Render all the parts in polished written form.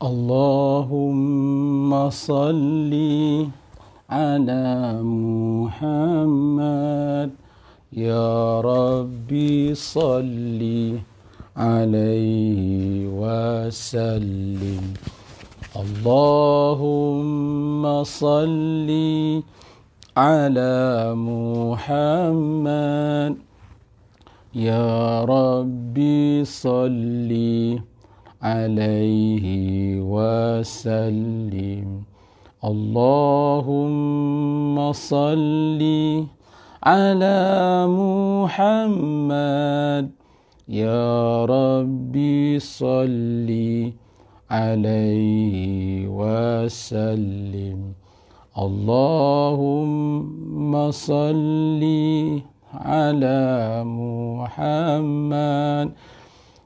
Allahumma salli ala Muhammad ya Rabbi salli alaihi wasallim. Allahumma salli ala Muhammad ya Rabbi salli alaihi wasallim. Allahumma salli ala Muhammad ya Rabbi salli alaihi wasallim. Allahumma salli ala Muhammad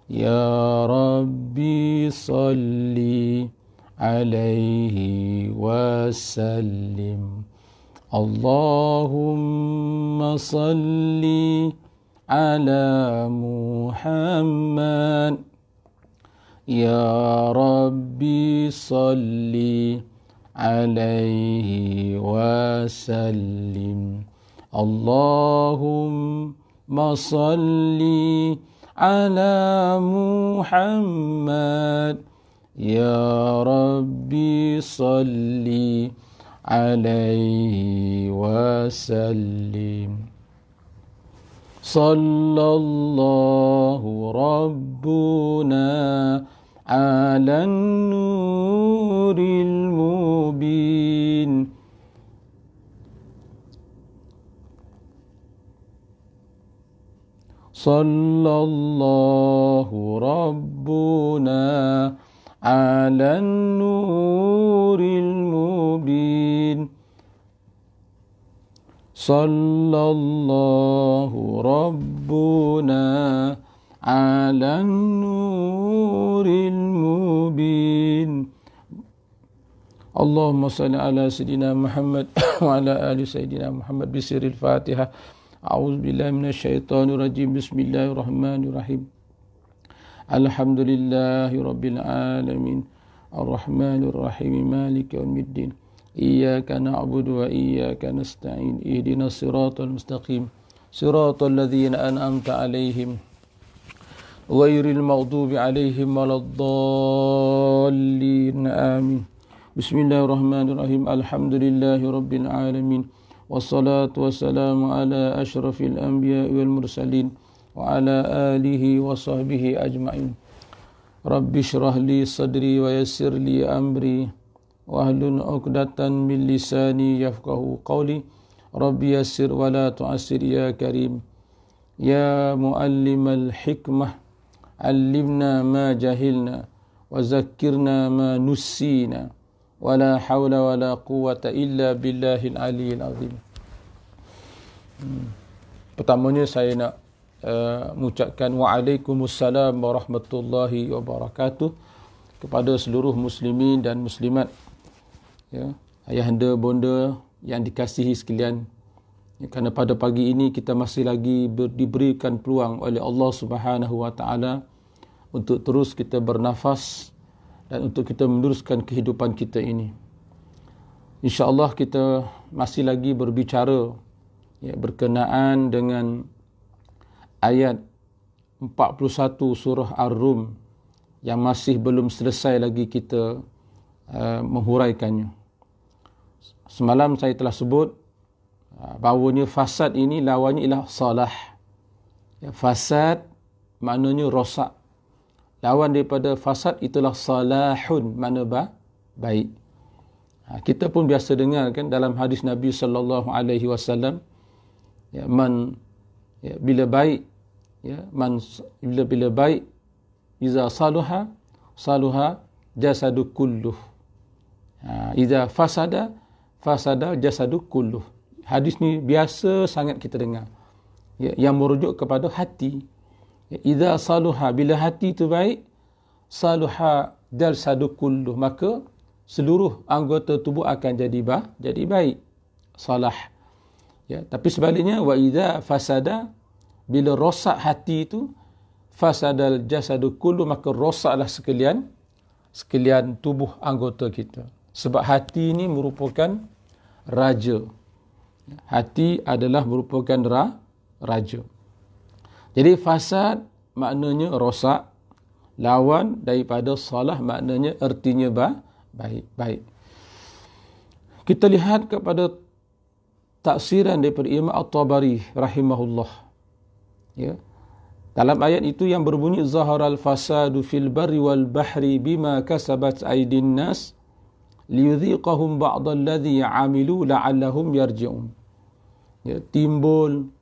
ya Rabbi salli alaihi wasallim. Allahumma salli ala Muhammad ya Rabbi salli alaihi wasallim. Allahumma salli ala Muhammad ya Rabbi salli alaihi wasallim. Sallallahu rabbuna ala nuril mubin. Sallallahu rabbuna ala nuril mubin. Sallallahu rabbuna ala nuril mubin. Allahumma salli ala Sayyidina Muhammad wa ala ali Sayyidina Muhammad bisiril Fatihah. A'udzu billahi minasyaitonir rajim. Bismillahirrahmanirrahim. Alhamdulillahi rabbil alamin. Arrahmanir rahim. Maliki yaumiddin. Iyyaka na'budu wa iyyaka nasta'in. Ihdinas siratal mustaqim. Siratal ladzina an'amta 'alaihim ghairil maghdubi 'alaihim waladdallin. Amin. Bismillahirrahmanirrahim. Alhamdulillahi rabbil alamin. Wassalatu wassalamu ala asyrafil anbiya wal mursalin wa ala alihi wa sahbihi ajma'in. Rabbi shrah li sadri wa yassir li amri wahlul 'uqdatan min lisani yafqahu qawli. Rabbi yassir wa la tu'assir ya karim. Ya muallimal hikmah 'allimna ma jahilna wa zakkirna ma nussina. Wala hawla wala quwwata illa billahil aliyil azim. Pertamanya saya nak mengucapkan waalaikumsalam warahmatullahi wabarakatuh kepada seluruh muslimin dan muslimat, ya, ayahanda bonda yang dikasihi sekalian, ya, kerana pada pagi ini kita masih lagi diberikan peluang oleh Allah Subhanahu wa taala untuk terus kita bernafas dan untuk kita meneruskan kehidupan kita ini. InsyaAllah kita masih lagi berbicara, ya, berkenaan dengan ayat 41 surah Ar-Rum yang masih belum selesai lagi kita menghuraikannya. Semalam saya telah sebut bahawanya fasad ini lawannya ialah salah. Ya, fasad maknanya rosak. Lawan daripada fasad itulah salahun, mana baik. Kita pun biasa dengar kan dalam hadis Nabi sallallahu alaihi wasallam, ya, bila baik, ya, bila baik, iza saluha jasadu kulluh. Iza fasada jasadu kulluh. Hadis ni biasa sangat kita dengar, ya, yang merujuk kepada hati. Idza saluha, bila hati itu baik, saluha jasadu kulluh, maka seluruh anggota tubuh akan jadi baik, salah. Ya, tapi sebaliknya wa idza fasada, bila rosak hati itu, fasadal jasadu kulluh, maka rosaklah sekalian sekalian tubuh anggota kita. Sebab hati ini merupakan raja. Hati adalah merupakan raja. Jadi fasad maknanya rosak, lawan daripada salah maknanya ertinya baik. Kita lihat kepada taksiran daripada Imam At-Tabari rahimahullah. Ya. Dalam ayat itu yang berbunyi zaharal fasadu fil barri wal bahri bima kasabat aydin nas liyudhiqahum ba'dal ladzi ya'amilu la'allahum yarji'un. Ya, timbul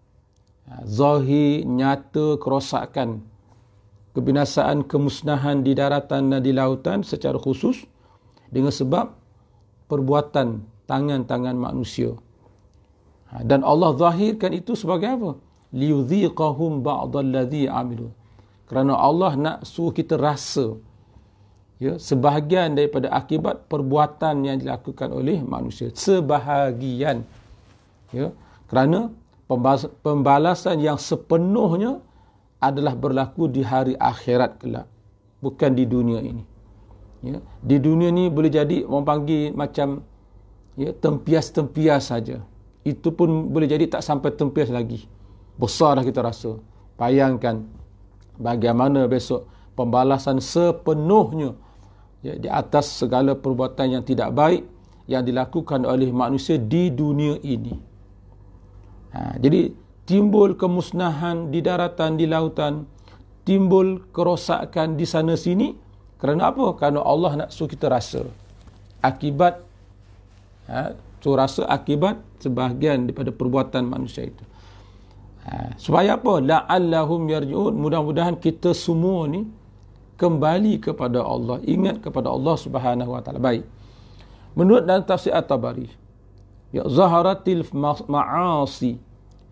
zahir nyata kerosakan, kebinasaan, kemusnahan di daratan dan di lautan secara khusus dengan sebab perbuatan tangan-tangan manusia. Dan Allah zahirkan itu sebagai apa? Liyudhiqahum ba'dal ladzi amilu. Kerana Allah nak suruh kita rasa sebahagian daripada akibat perbuatan yang dilakukan oleh manusia. Sebahagian. Kerana pembalasan yang sepenuhnya adalah berlaku di hari akhirat kelak, bukan di dunia ini. Di dunia ni boleh jadi orang panggil macam tempias-tempias saja. Itu pun boleh jadi tak sampai tempias lagi. Besar dah kita rasa. Bayangkan bagaimana besok pembalasan sepenuhnya di atas segala perbuatan yang tidak baik yang dilakukan oleh manusia di dunia ini. Jadi timbul kemusnahan di daratan, di lautan, timbul kerosakan di sana sini. Kerana apa? Kerana Allah nak suruh kita rasa akibat rasa akibat sebahagian daripada perbuatan manusia itu. Supaya apa? La'allahum yarji'un. Mudah-mudahan kita semua ni kembali kepada Allah, ingat kepada Allah Subhanahu wa taala. Baik. Menurut dalam tafsir At-Tabari, zaharatil ma'asi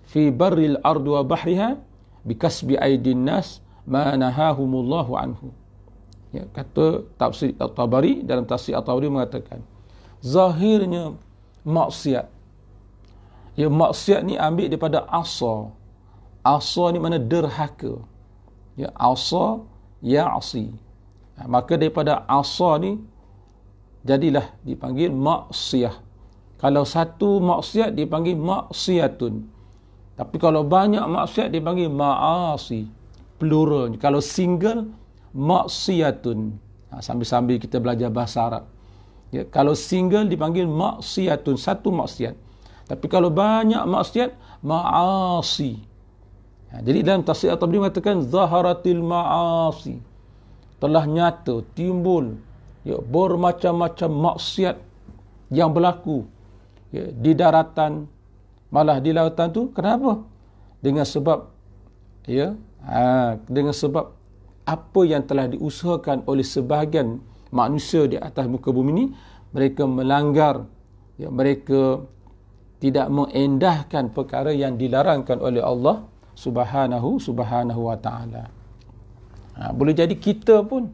fi barril ardi wa bahriha bikasbi aydin nas ma nahahumullahu anhu. Kata tafsir At-Tabari, dalam tafsir At-Tabari mengatakan zahirnya maksiat. Maksiat ni ambil daripada asa. Asa ni mana derhaka. Asa ya'si. Maka daripada asa ni jadilah dipanggil maksiyah. Kalau satu maksiat dipanggil maksiatun. Tapi kalau banyak maksiat dipanggil ma'asi. Plural. Kalau single maksiatun. Sambil-sambil kita belajar bahasa Arab. Kalau single dipanggil maksiatun, satu maksiat. Tapi kalau banyak maksiat, ma'asi. Jadi dalam tafsir At-Tabari mengatakan zaharatil ma'asi. Telah nyata, timbul bermacam-macam maksiat yang berlaku di daratan, malah di lautan tu. Kenapa? Dengan sebab dengan sebab apa yang telah diusahakan oleh sebahagian manusia di atas muka bumi ini. Mereka melanggar, mereka tidak mengendahkan perkara yang dilarangkan oleh Allah Subhanahu wa taala. Boleh jadi kita pun.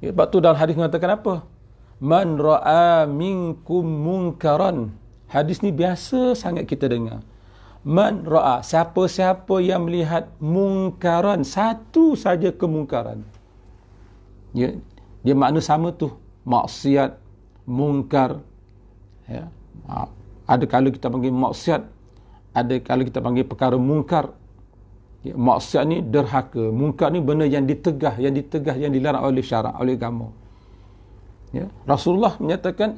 Sebab tu dalam hadis mengatakan apa? Man ra'a minkum munkaran. Hadis ni biasa sangat kita dengar. Man ra'a, siapa-siapa yang melihat mungkaran, satu saja kemungkaran. Dia makna sama tu, maksiat, mungkar. Ada kalau kita panggil maksiat, ada kalau kita panggil perkara mungkar. Maksiat ni derhaka, mungkar ni benda yang ditegah, yang dilarang oleh syarak, oleh agama. Rasulullah menyatakan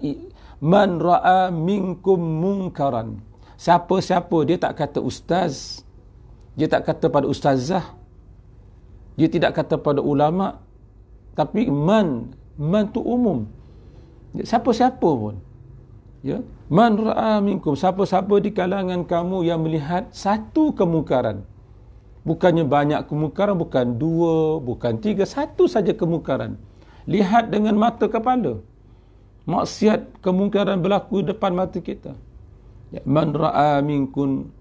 man ra'a minkum munkaran. Siapa-siapa, dia tak kata ustaz, dia tak kata pada ustazah, dia tidak kata pada ulama, tapi man tu umum. Siapa-siapa pun. Man ra'a minkum, siapa-siapa di kalangan kamu yang melihat satu kemungkaran. Bukannya banyak kemungkaran, bukan dua, bukan tiga, satu saja kemungkaran. Lihat dengan mata kepala. Maksiat, kemungkaran berlaku depan mata kita. Man ra'a minkum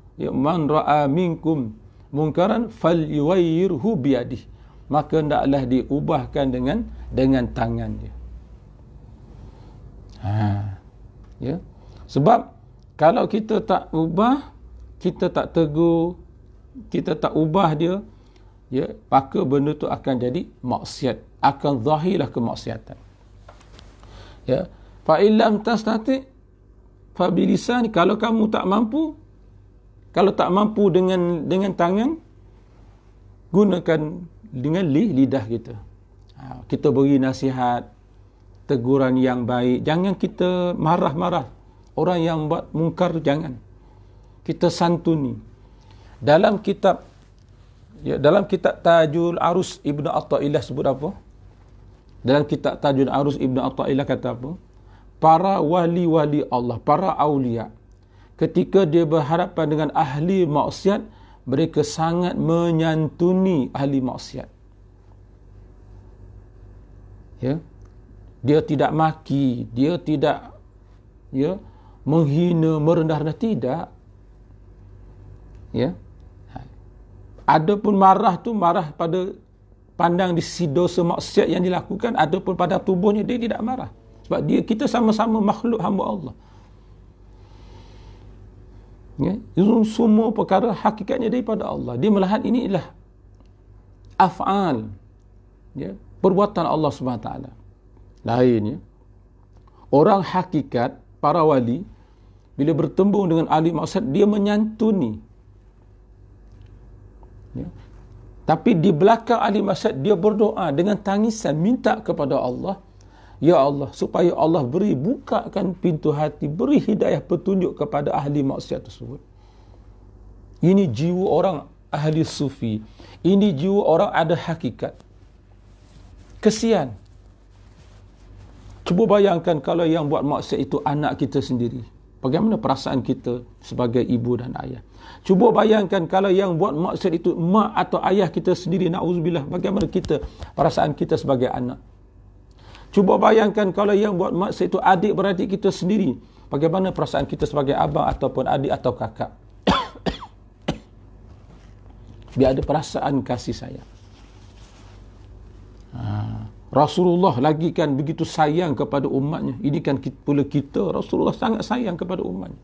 mungkaran falyughayyirhu biyadihi. Maka hendaklah diubahkan dengan tangan dia. Sebab kalau kita tak ubah, kita tak tegur, kita tak ubah dia, ya, maka benda tu akan jadi maksiat, akan zahirlah kemaksiatan. Ya, fa illam tastati fa bilisan, kalau kamu tak mampu, kalau tak mampu dengan tangan, gunakan dengan lidah kita. Kita beri nasihat, teguran yang baik. Jangan kita marah-marah. Orang yang buat mungkar, jangan. Kita santuni. Dalam kitab Tajul Arus Ibnu Athaillah sebut apa? Dalam kitab Tajul Arus Ibnu Athaillah kata apa? Para wali-wali Allah, para awliya, ketika dia berhadapan dengan ahli maksiat, mereka sangat menyantuni ahli maksiat. Ya. Dia tidak maki, dia tidak menghina, merendah-rendah, tidak. Ya. Adapun marah tu marah pada pandang di sisi dosa maksiat yang dilakukan, adapun pada tubuhnya dia tidak marah. Sebab kita sama-sama makhluk hamba Allah. Ya, semua perkara hakikatnya daripada Allah. Dia melihat ini adalah af'al, ya, perbuatan Allah SWT. Lain, ya. Orang hakikat, para wali, bila bertembung dengan ahli maksiat, dia menyantuni. Ya. Tapi di belakang ahli maksiat, dia berdoa dengan tangisan, minta kepada Allah, ya Allah, supaya Allah bukakan pintu hati, beri hidayah petunjuk kepada ahli maksiat tersebut. Ini jiwa orang ahli sufi. Ini jiwa orang ada hakikat. Kesian. Cuba bayangkan kalau yang buat maksiat itu anak kita sendiri. Bagaimana perasaan kita sebagai ibu dan ayah? Cuba bayangkan kalau yang buat maksiat itu mak atau ayah kita sendiri, na'udzubillah, bagaimana perasaan kita sebagai anak? Cuba bayangkan kalau yang buat maksiat itu adik-beradik kita sendiri, bagaimana perasaan kita sebagai abang ataupun adik atau kakak? Biar ada perasaan kasih sayang. Rasulullah lagi kan begitu sayang kepada umatnya. Ini kan pula kita, Rasulullah sangat sayang kepada umatnya.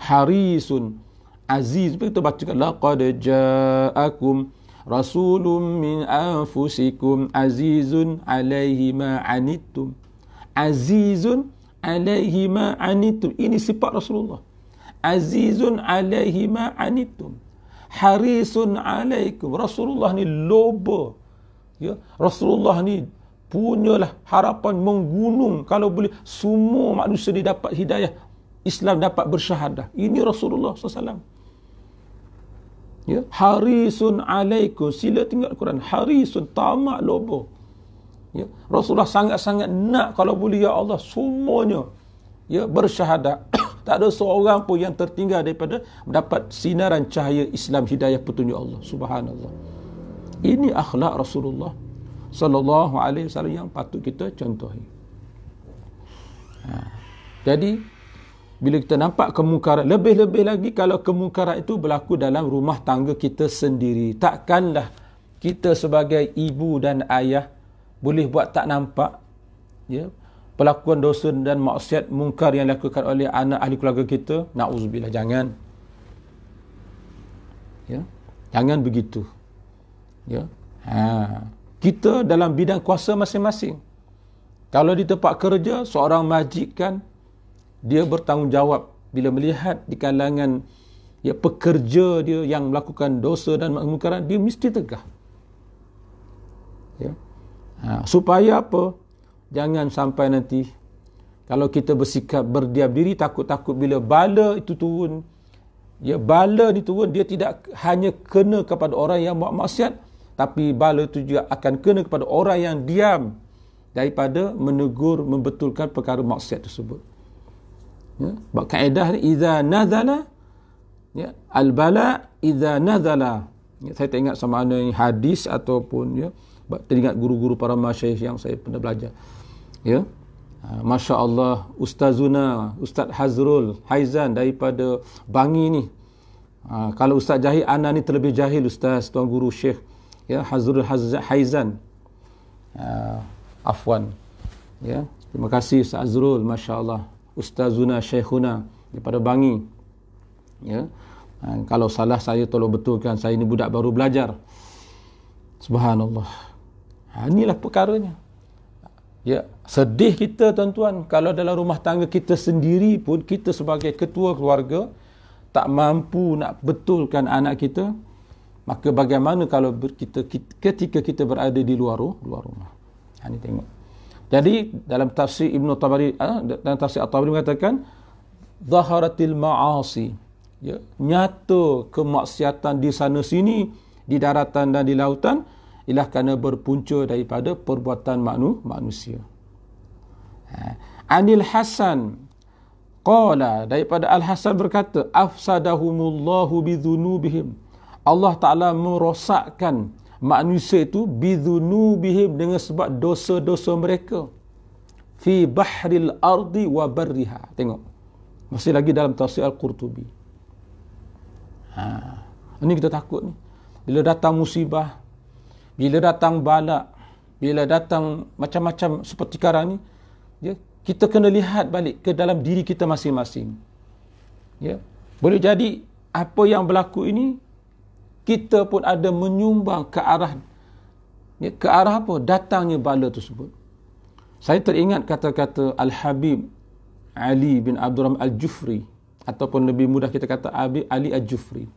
Harisun aziz, kita bacakan, laqad ja'akum rasulun min anfusikum azizun alaihi ma anittum. Azizun alaihi ma anittum. Ini sifat Rasulullah. Azizun alaihi ma anittum. Harisun alaikum. Rasulullah ni loba. Ya, Rasulullah ni punyalah harapan menggunung kalau boleh semua manusia ni dapat hidayah Islam, dapat bersyahadah. Ini Rasulullah SAW. Ya, harisun alaikum. Sila tengok Quran. Harisun, tamak, lobo. Ya, Rasulullah sangat-sangat nak kalau boleh, ya Allah, semuanya ya bersyahadah. Tak ada seorang pun yang tertinggal daripada mendapat sinaran cahaya Islam, hidayah petunjuk Allah. Subhanallah. Ini akhlak Rasulullah sallallahu alaihi wasallam yang patut kita contohi. Jadi bila kita nampak kemungkaran, lebih-lebih lagi kalau kemungkaran itu berlaku dalam rumah tangga kita sendiri, takkanlah kita sebagai ibu dan ayah boleh buat tak nampak, ya, pelakuan dosa dan maksiat mungkar yang dilakukan oleh anak ahli keluarga kita. Na'udzubillah, jangan. Ya, jangan begitu. Ya. Kita dalam bidang kuasa masing-masing. Kalau di tempat kerja, seorang majikan, dia bertanggungjawab bila melihat di kalangan pekerja dia yang melakukan dosa dan kemungkaran, dia mesti tegah. Ya. Supaya apa? Jangan sampai nanti kalau kita bersikap berdiam diri, takut-takut bila bala itu turun, ya, bala ni turun, dia tidak hanya kena kepada orang yang buat maksiat, tapi bala itu juga akan kena kepada orang yang diam daripada menegur, membetulkan perkara maksiat tersebut. Ya, bab kaedah ni, idza nazala, ya, al-bala idza nazala. Ya, saya tak ingat sama ada hadis ataupun, ya, teringat guru-guru para masyayikh yang saya pernah belajar. Ya. Masya Allah, Ustazuna, Ustaz Hazrul Haizan daripada Bangi ni. Kalau Ustaz jahil, ana ni terlebih jahil, Ustaz, Tuan Guru Syekh, ya, Hazrul Haizan. Afwan. Ya. Terima kasih Ustaz Hazrul, Masya Allah. Ustazuna Syekhuna daripada Bangi. Ya. Kalau salah saya tolong betulkan, saya ni budak baru belajar. Subhanallah. Inilah perkaranya. Ya, sedih kita tuan-tuan kalau dalam rumah tangga kita sendiri pun, kita sebagai ketua keluarga tak mampu nak betulkan anak kita, maka bagaimana kalau ketika kita berada di luar rumah. Ini tengok. Jadi dalam tafsir Ibn Tabari, dalam tafsir At-Tabari mengatakan zaharatil ma'asi, ya, nyata kemaksiatan di sana sini, di daratan dan di lautan, ialah kerana berpunca daripada perbuatan manusia. Anil Hasan qala, daripada Al-Hasan berkata, afsadahumullahu bidhunubihim, Allah Ta'ala merosakkan manusia itu bidhunubihim, dengan sebab dosa-dosa mereka, fi bahril ardi wa barriha. Tengok, masih lagi dalam tafsir Al-Qurtubi. Ini kita takut ni. Bila datang musibah, bila datang bala, bila datang macam-macam seperti sekarang ni, ya, kita kena lihat balik ke dalam diri kita masing-masing. Ya, boleh jadi apa yang berlaku ini, kita pun ada menyumbang ke arah, ya, ke arah apa? Datangnya bala tersebut. Saya teringat kata-kata Al-Habib Ali bin Abdurrahman Al-Jufri, ataupun lebih mudah kita kata Ali Al-Jufri.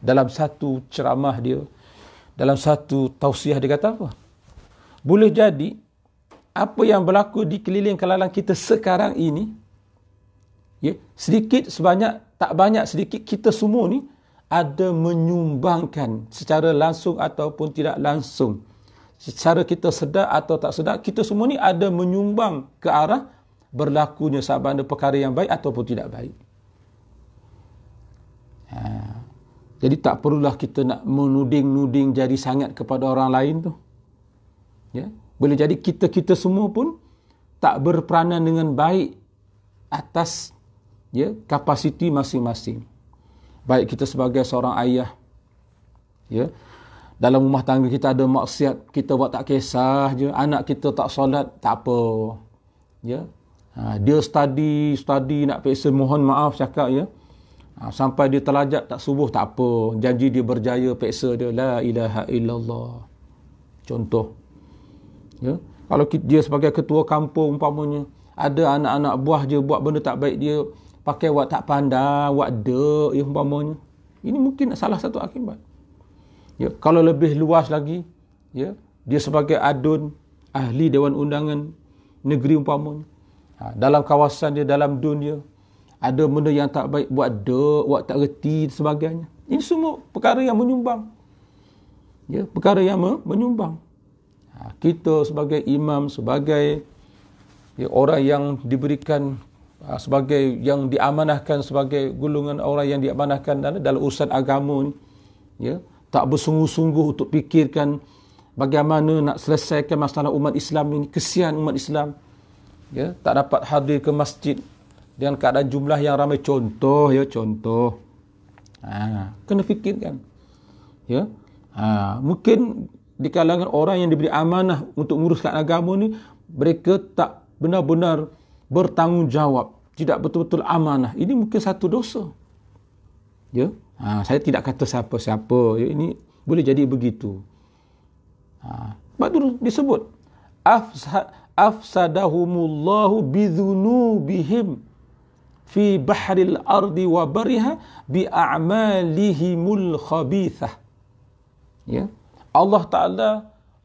Dalam satu ceramah dia, dalam satu tausiah, dia kata apa? Boleh jadi apa yang berlaku di keliling kelalang kita sekarang ini, ya, sedikit sebanyak, tak banyak sedikit, kita semua ni ada menyumbangkan secara langsung ataupun tidak langsung, secara kita sedar atau tak sedar, kita semua ni ada menyumbang ke arah berlakunya sama ada perkara yang baik ataupun tidak baik. Jadi tak perlulah kita nak menuding-nuding jari sangat kepada orang lain tu. Ya, boleh jadi kita semua pun tak berperanan dengan baik atas, ya, kapasiti masing-masing. Baik kita sebagai seorang ayah, ya, dalam rumah tangga kita ada maksiat, kita buat tak kisah je. Anak kita tak solat, tak apa. Ya. Dia study nak peksa, mohon maaf cakap, ya. Sampai dia terlajak tak subuh, tak apa. Janji dia berjaya, peksa dia la ilaha illallah. Contoh. Ya. Kalau dia sebagai ketua kampung umpamanya, ada anak-anak buah je buat benda tak baik, dia pakai wak tak pandai, wak dek, ya, umpamanya. Ini mungkin salah satu akibat. Ya, kalau lebih luas lagi, ya, dia sebagai adun, ahli Dewan Undangan Negeri umpamanya, dalam kawasan dia, dalam dunia, ada benda yang tak baik, buat dek, buat tak reti dan sebagainya. Ini semua perkara yang menyumbang. Ya, perkara yang menyumbang. Kita sebagai imam, sebagai, ya, orang yang diberikan, sebagai yang diamanahkan, sebagai golongan orang yang diamanahkan dalam urusan agama ni, ya, tak bersungguh-sungguh untuk fikirkan bagaimana nak selesaikan masalah umat Islam ini. Kesian umat Islam, ya, tak dapat hadir ke masjid dengan keadaan jumlah yang ramai. Contoh, ya, contoh. Kena fikirkan. Ya. Mungkin di kalangan orang yang diberi amanah untuk menguruskan agama ni, mereka tak benar-benar bertanggungjawab, tidak betul-betul amanah. Ini mungkin satu dosa. Ya. Saya tidak kata siapa-siapa, ya, ini boleh jadi begitu. Baru disebut afsadahumullahu bidhunubihim fi bahril ardi wa bariha bi a'malihimul khabithah. Ya. Allah Ta'ala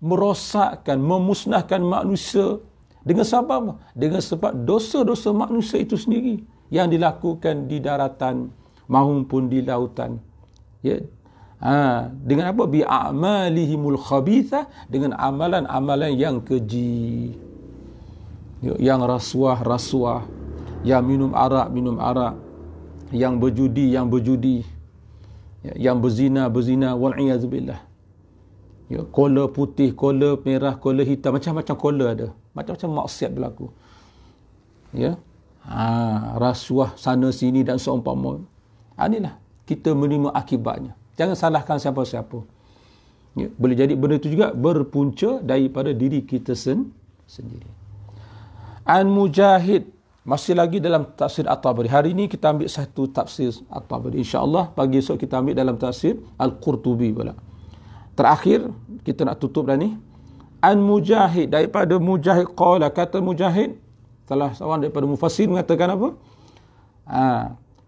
merosakkan, memusnahkan manusia dengan sebab apa? Dengan sebab dosa-dosa manusia itu sendiri yang dilakukan di daratan maupun di lautan. Ya. Dengan apa? Bi a'malihimul khabithah, dengan amalan-amalan yang keji. Ya, yang rasuah, yang minum arak, yang berjudi, ya, yang berzina, wal'iyadzubillah. Ya, kola putih, kola merah, kola hitam, macam-macam kola ada. Macam-macam maksiat berlaku. Ya. Rasuah sana sini dan seumpama. Inilah kita menerima akibatnya. Jangan salahkan siapa-siapa. Ya, boleh jadi benda itu juga berpunca daripada diri kita sendiri. An Mujahid, masih lagi dalam tafsir At-Tabari. Hari ini kita ambil satu tafsir At-Tabari. InsyaAllah pagi esok kita ambil dalam tafsir Al-Qurtubi pula. terakhir kita nak tutup dah ni. An Mujahid, daripada Mujahid qala, kata Mujahid, salah seorang daripada mufassir mengatakan apa?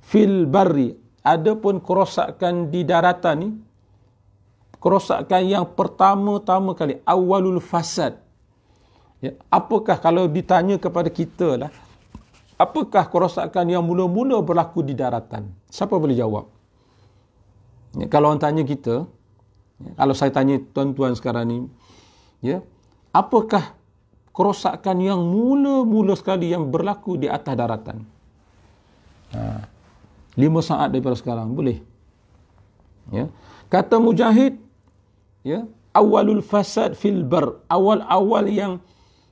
Fil barri, adapun kerosakan di daratan ni, kerosakan yang pertama-tama kali, awalul fasad. Ya, apakah kalau ditanya kepada kita lah, apakah kerosakan yang mula-mula berlaku di daratan? Siapa boleh jawab? Ya, kalau orang tanya kita, ya, kalau saya tanya tuan-tuan sekarang ni, ya, apakah kerosakan yang mula-mula sekali yang berlaku di atas daratan? 5 saat daripada sekarang, boleh? Ya. Kata Mujahid, ya, awalul fasad fil bar, awal-awal yang,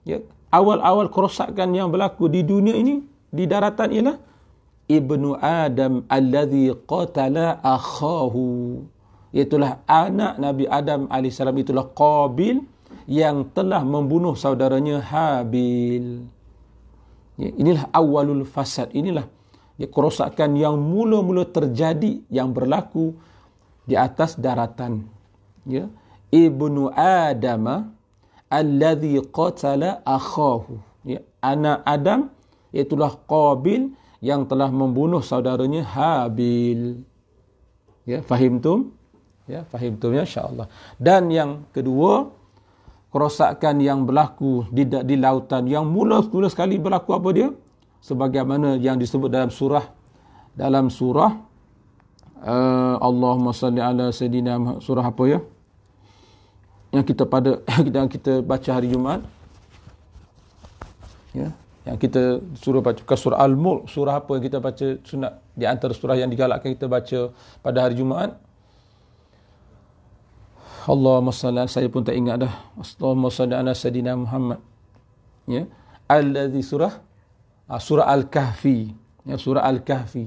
ya, awal-awal kerosakan yang berlaku di dunia ini, di daratan ialah ibnu Adam alladhi qatala akhahu, itulah anak Nabi Adam AS, itulah Qabil yang telah membunuh saudaranya Habil. Ya, inilah awalul fasad, inilah, ya, kerosakan yang mula-mula terjadi yang berlaku di atas daratan. Ya, ibnu Adam alladhi qatala akhahu, ya, anak Adam itulah Qabil yang telah membunuh saudaranya Habil. Ya, fahimtum? Ya, fahimtum ya, insya-Allah. Dan yang kedua, kerosakan yang berlaku di lautan yang mula-mula sekali berlaku apa dia? Sebagaimana yang disebut dalam surah Allahumma salli ala sayyidina Muhammad, surah apa ya? Yang kita baca hari Jumaat. Ya, yang kita suruh baca surah Al-Mulk, surah apa yang kita baca sunat di antara surah yang digalakkan kita baca pada hari Jumaat? Allahumma salli, saya pun tak ingat dah. Allahumma salli ala sayyidina Muhammad. Ya, allazi surah Al-Kahfi. Ya, surah Al-Kahfi.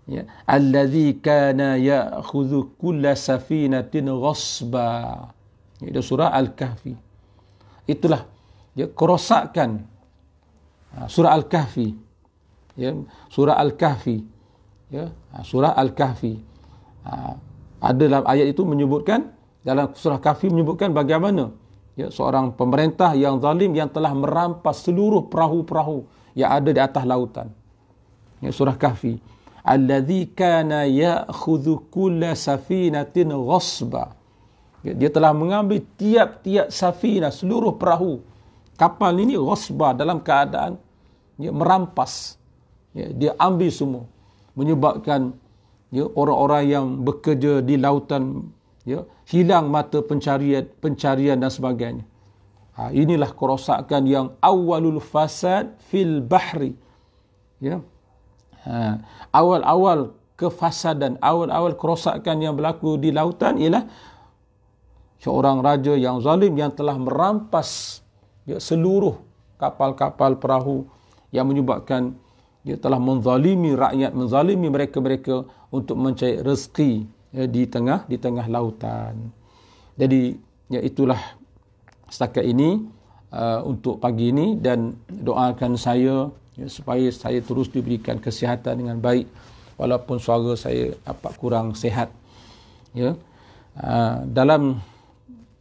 Ya, allazi kana ya'khudhu kulla safinatin ghasba. Itu surah Al-Kahfi. Itulah, ya, kerosakan surah Al-Kahfi. Ya, surah Al-Kahfi. Ya, surah Al-Kahfi. Ada dalam ayat itu menyebutkan, dalam surah Kahfi menyebutkan bagaimana, ya, seorang pemerintah yang zalim yang telah merampas seluruh perahu-perahu yang ada di atas lautan. Ya, surah Kahfi. Allazi kana ya'khudhu kulla safinatin ghasba. Ya, dia telah mengambil tiap-tiap safina, seluruh perahu kapal ini ghasba, dalam keadaan, ya, merampas. Ya, dia ambil semua, menyebabkan, ya, orang-orang yang bekerja di lautan, ya, hilang mata pencarian dan sebagainya. Inilah kerosakan yang awalul fasad fil bahri. Ya. Awal-awal kefasadan, awal-awal kerosakan yang berlaku di lautan ialah seorang raja yang zalim yang telah merampas, ya, seluruh kapal-kapal perahu, yang menyebabkan dia telah menzalimi rakyat, menzalimi mereka-mereka untuk mencari rezeki, ya, di tengah lautan. Jadi, ya, itulah setakat ini untuk pagi ini, dan doakan saya, ya, supaya saya terus diberikan kesihatan dengan baik walaupun suara saya apa kurang sihat. Ya, dalam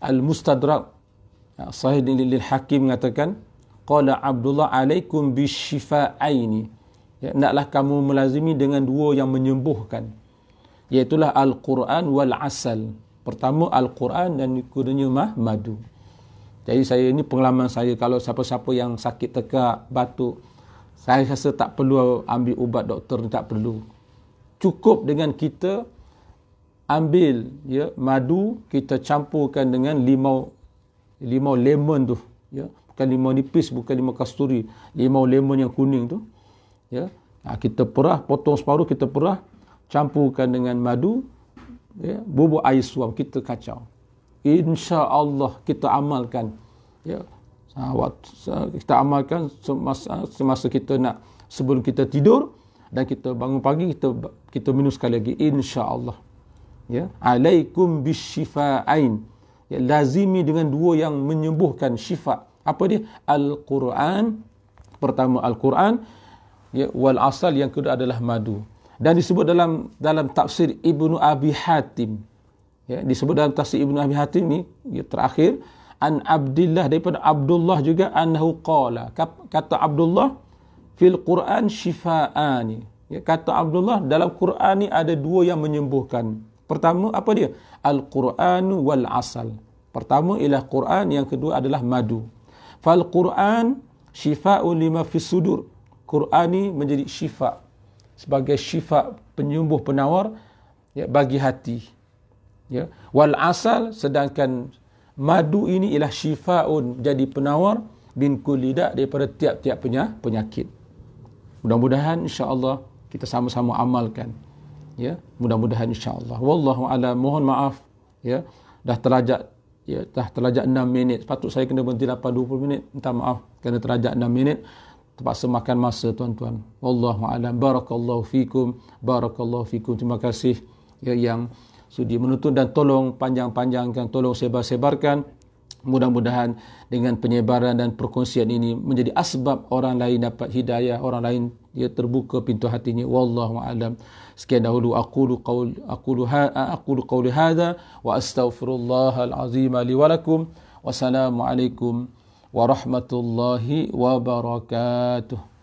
Al-Mustadrak Sahih lil Hakim mengatakan, qala Abdullah alaikum bisyifa'aini, ya, naklah kamu melazimi dengan dua yang menyembuhkan, iaitulah Al-Quran wal asal. Pertama Al-Quran dan keduanya madu. Jadi saya, ini pengalaman saya, kalau siapa-siapa yang sakit tekak, batuk, saya rasa tak perlu ambil ubat doktor, tak perlu. Cukup dengan kita ambil, ya, madu, kita campurkan dengan limau lemon tu, ya, bukan limau nipis, bukan limau kasturi, limau lemon yang kuning tu, ya. Kita perah, potong separuh, kita perah, campurkan dengan madu, ya, bubur air suam, kita kacau. Insya-Allah kita amalkan, ya. Kita amalkan semasa kita nak, sebelum kita tidur, dan kita bangun pagi, kita minum sekali lagi, insya-Allah. Ya, alaikum bisyifa'ain, ya, lazimi dengan dua yang menyembuhkan, syifa. Apa dia? Al-Quran, pertama Al-Quran, ya, wal asal, yang kedua adalah madu. Dan disebut dalam tafsir Ibnu Abi Hatim, Ya, disebut dalam tafsir Ibnu Abi Hatim ni terakhir, an Abdillah, daripada Abdullah juga, annahu qala, kata Abdullah, fil Quran shifaani. Ya, kata Abdullah, dalam Quran ni ada dua yang menyembuhkan. Pertama apa dia? Al-Quranu wal asal. Pertama ialah Quran, yang kedua adalah madu. Fal Quran shifa'un lima fis sudur. Quran ni menjadi syifa, sebagai syifa, penyembuh, penawar, ya, bagi hati. Ya. Wal asal, sedangkan madu ini ialah shifa'un, jadi penawar, bin kulli da', daripada tiap-tiap penyakit. Mudah-mudahan insya-Allah kita sama-sama amalkan. Ya, mudah-mudahan insya-Allah. Wallahu a'lam. Mohon maaf, ya, dah terlajak 6 minit. Patut saya kena berhenti 20 minit. Minta maaf kerana terlajak 6 minit. Terpaksa makan masa, tuan-tuan. Wallahu a'lam. Barakallahu fikum. Barakallahu fikum. Terima kasih, ya, yang sudi menonton, dan tolong panjang-panjangkan, tolong sebar-sebarkan. Mudah-mudahan dengan penyebaran dan perkongsian ini menjadi asbab orang lain dapat hidayah, orang lain dia terbuka pintu hatinya. Wallahu a'lam. Sekian dahulu aqulu qawli hadza wa astaghfirullahal azim li wa lakum. Wassalamualaikum warahmatullahi wabarakatuh.